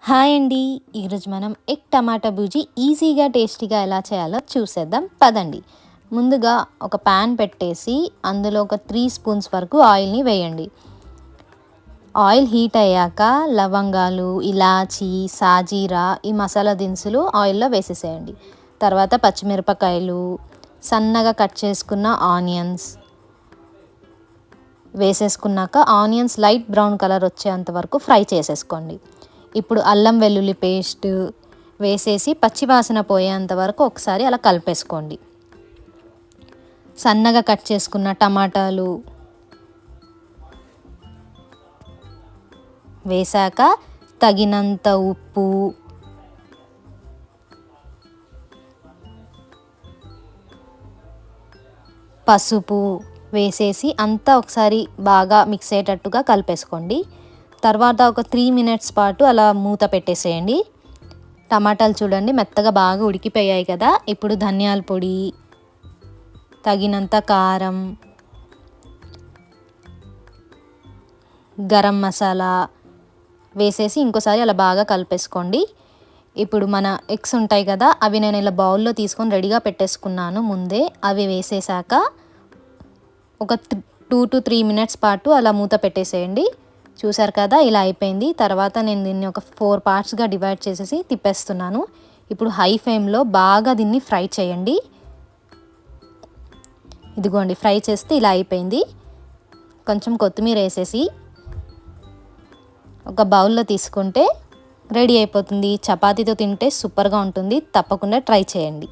Hi అండి. ఈరోజు మనం ఎగ్ టమాటా బూజీ ఈజీగా టేస్టీగా ఎలా చేయాలో చూసేద్దాం పదండి. ముందుగా ఒక ప్యాన్ పెట్టేసి అందులో ఒక 3 స్పూన్స్ వరకు ఆయిల్ని వేయండి. ఆయిల్ హీట్ అయ్యాక లవంగాలు, ఇలాచీ, సాజీరా ఈ మసాలా దినుసులు ఆయిల్లో వేసేసేయండి. తర్వాత పచ్చిమిరపకాయలు, సన్నగా కట్ చేసుకున్న ఆనియన్స్ వేసేసుకున్నాక ఆనియన్స్ లైట్ బ్రౌన్ కలర్ వచ్చేంత వరకు ఫ్రై చేసేసుకోండి. ఇప్పుడు అల్లం వెల్లుల్లి పేస్ట్ వేసేసి పచ్చివాసన పోయేంత వరకు ఒకసారి అలా కలిపేసుకోండి. సన్నగా కట్ చేసుకున్న టమాటాలు వేసాక తగినంత ఉప్పు, పసుపు వేసేసి అంతా ఒకసారి బాగా మిక్స్ అయ్యేటట్టుగా కలిపేసుకోండి. తర్వాత ఒక 3 మినిట్స్ పాటు అలా మూత పెట్టేసేయండి. టమాటాలు చూడండి మెత్తగా బాగా ఉడికిపోయాయి కదా. ఇప్పుడు ధనియాల పొడి, తగినంత కారం, గరం మసాలా వేసేసి ఇంకోసారి అలా బాగా కలిపేసుకోండి. ఇప్పుడు మన ఎగ్స్ ఉంటాయి కదా, అవి నేను ఇలా బౌల్లో తీసుకొని రెడీగా పెట్టేసుకున్నాను ముందే. అవి వేసేసాక ఒక 2 to 3 మినిట్స్ పాటు అలా మూత పెట్టేసేయండి. చూసారు కదా ఇలా అయిపోయింది. తర్వాత నేను దీన్ని ఒక 4 పార్ట్స్గా డివైడ్ చేసేసి తిప్పేస్తున్నాను. ఇప్పుడు హై ఫ్లేమ్లో బాగా దీన్ని ఫ్రై చేయండి. ఇదిగోండి ఫ్రై చేస్తే ఇలా అయిపోయింది. కొంచెం కొత్తిమీర వేసేసి ఒక బౌల్లో తీసుకుంటే రెడీ అయిపోతుంది. చపాతీతో తింటే సూపర్గా ఉంటుంది. తప్పకుండా ట్రై చేయండి.